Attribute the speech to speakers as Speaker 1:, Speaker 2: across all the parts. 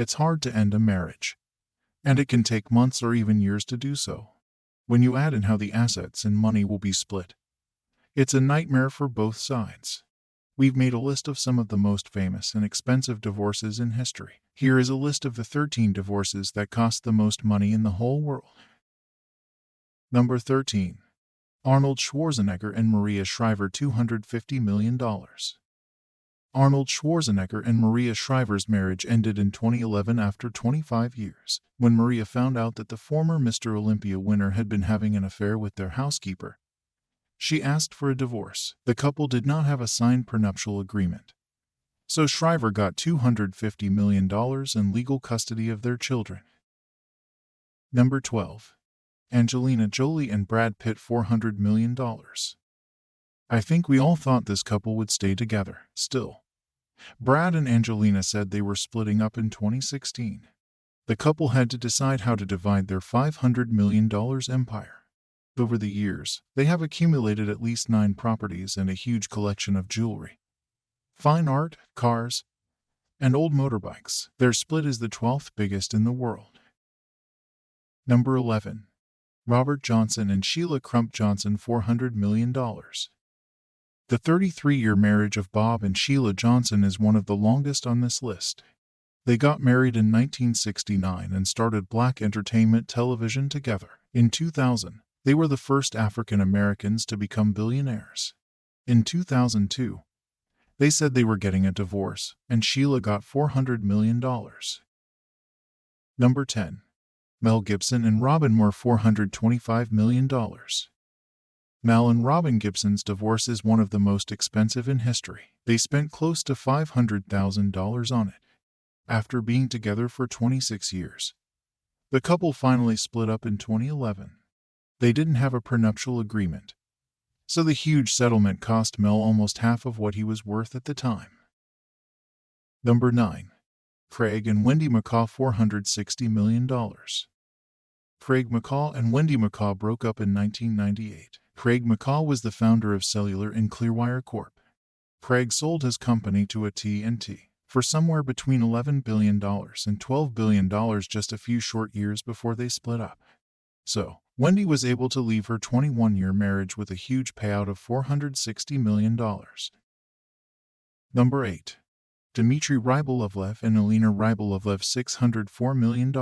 Speaker 1: It's hard to end a marriage, and it can take months or even years to do so. When you add in how the assets and money will be split, it's a nightmare for both sides. We've made a list of some of the most famous and expensive divorces in history. Here is a list of the 13 divorces that cost the most money in the whole world. Number 13. Arnold Schwarzenegger and Maria Shriver, $250 million. Arnold Schwarzenegger and Maria Shriver's marriage ended in 2011 after 25 years, when Maria found out that the former Mr. Olympia winner had been having an affair with their housekeeper. She asked for a divorce. The couple did not have a signed prenuptial agreement, so Shriver got $250 million and legal custody of their children. Number 12. Angelina Jolie and Brad Pitt, $400 million. I think we all thought this couple would stay together. Still, Brad and Angelina said they were splitting up in 2016. The couple had to decide how to divide their $500 million empire. Over the years, they have accumulated at least 9 properties and a huge collection of jewelry, fine art, cars, and old motorbikes. Their split is the 12th biggest in the world. Number 11. Robert Johnson and Sheila Crump Johnson, $400 million. The 33-year marriage of Bob and Sheila Johnson is one of the longest on this list. They got married in 1969 and started Black Entertainment Television together. In 2000, they were the first African Americans to become billionaires. In 2002, they said they were getting a divorce, and Sheila got $400 million. Number 10. Mel Gibson and Robyn were $425 million. Mel and Robyn Gibson's divorce is one of the most expensive in history. They spent close to $500,000 on it. After being together for 26 years, the couple finally split up in 2011. They didn't have a prenuptial agreement, so the huge settlement cost Mel almost half of what he was worth at the time. Number 9. Craig and Wendy McCaw, $460 million. Craig McCaw and Wendy McCaw broke up in 1998. Craig McCaw was the founder of Cellular and Clearwire Corp. Craig sold his company to AT&T for somewhere between $11 billion and $12 billion just a few short years before they split up. So, Wendy was able to leave her 21-year marriage with a huge payout of $460 million. Number 8. Dmitry Rybolovlev and Elena Rybolovlev, $604 million.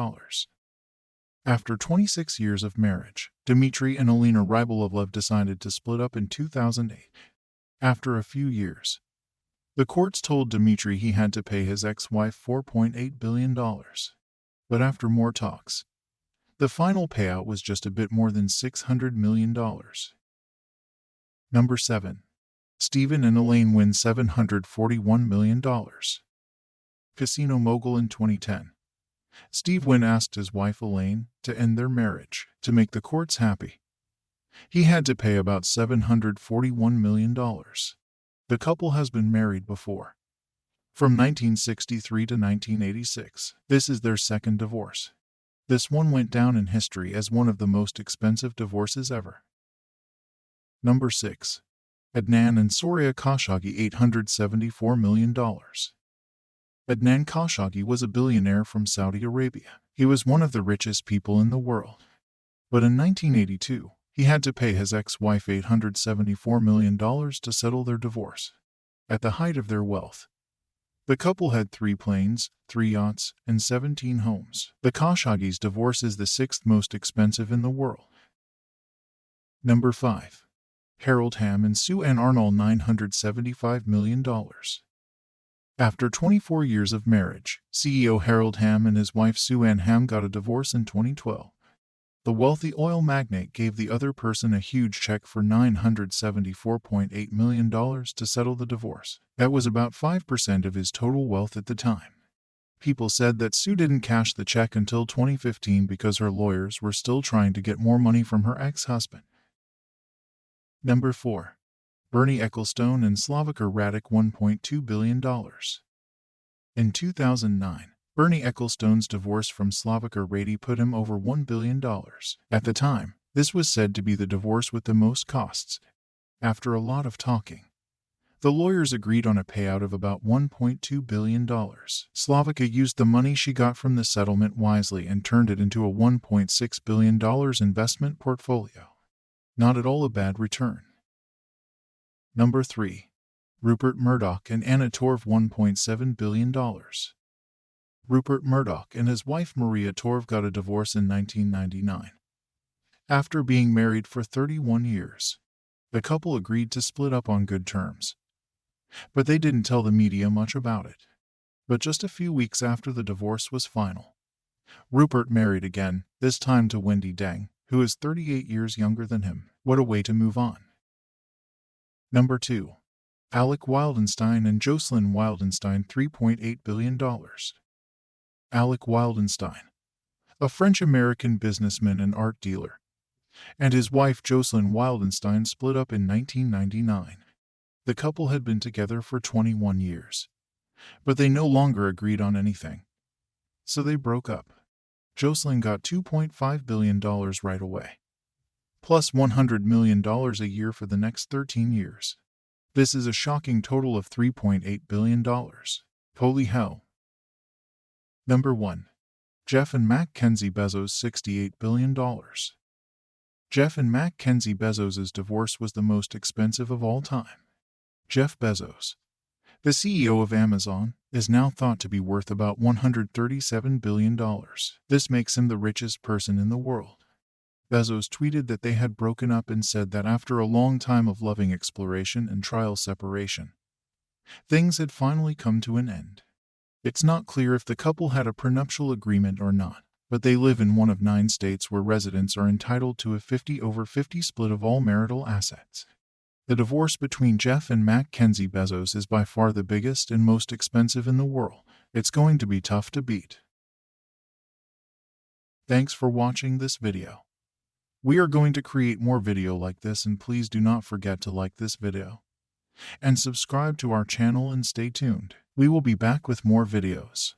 Speaker 1: After 26 years of marriage, Dmitry and Elena Rybolovlev decided to split up in 2008. After a few years, the courts told Dmitry he had to pay his ex-wife $4.8 billion. But after more talks, the final payout was just a bit more than $600 million. Number 7. Stephen and Elaine Wynn, $741 million. Casino mogul in 2010. Steve Wynn asked his wife Elaine to end their marriage. To make the courts happy, he had to pay about $741 million. The couple has been married before, from 1963 to 1986. This is their second divorce. This one went down in history as one of the most expensive divorces ever. Number 6. Adnan and Soraya Khashoggi, $874 million. Adnan Khashoggi was a billionaire from Saudi Arabia. He was one of the richest people in the world. But in 1982, he had to pay his ex-wife $874 million to settle their divorce. At the height of their wealth, the couple had 3 planes, 3 yachts, and 17 homes. The Khashoggis' divorce is the 6th most expensive in the world. Number 5. Harold Hamm and Sue Ann Arnall, $975 million. After 24 years of marriage, CEO Harold Hamm and his wife Sue Ann Hamm got a divorce in 2012. The wealthy oil magnate gave the other person a huge check for $974.8 million to settle the divorce. That was about 5% of his total wealth at the time. People said that Sue didn't cash the check until 2015 because her lawyers were still trying to get more money from her ex-husband. Number 4. Bernie Ecclestone and Slavica Radić, $1.2 billion. In 2009, Bernie Ecclestone's divorce from Slavica Radić put him over $1 billion. At the time, this was said to be the divorce with the most costs. After a lot of talking, The lawyers agreed on a payout of about $1.2 billion. Slavica used the money she got from the settlement wisely and turned it into a $1.6 billion investment portfolio. Not at all a bad return. Number 3. Rupert Murdoch and Anna Torv. $1.7 billion. Rupert Murdoch and his wife Maria Torv got a divorce in 1999. After being married for 31 years, the couple agreed to split up on good terms. But they didn't tell the media much about it. But just a few weeks after the divorce was final, Rupert married again, this time to Wendy, who is 38 years younger than him. What a way to move on. Number 2. Alec Wildenstein and Jocelyn Wildenstein. $3.8 billion. Alec Wildenstein, a French-American businessman and art dealer, and his wife Jocelyn Wildenstein split up in 1999. The couple had been together for 21 years, but they no longer agreed on anything, so they broke up. Jocelyn got $2.5 billion right away, plus $100 million a year for the next 13 years. This is a shocking total of $3.8 billion. Holy hell. Number 1. Jeff and MacKenzie Bezos. $68 billion. Jeff and MacKenzie Bezos' divorce was the most expensive of all time. Jeff Bezos, the CEO of Amazon, is now thought to be worth about $137 billion. This makes him the richest person in the world. Bezos tweeted that they had broken up and said that after a long time of loving exploration and trial separation, things had finally come to an end. It's not clear if the couple had a prenuptial agreement or not, but they live in one of 9 states where residents are entitled to a 50-over-50 split of all marital assets. The divorce between Jeff and MacKenzie Bezos is by far the biggest and most expensive in the world. It's going to be tough to beat. Thanks for watching this video. We are going to create more video like this, and please do not forget to like this video and subscribe to our channel and stay tuned. We will be back with more videos.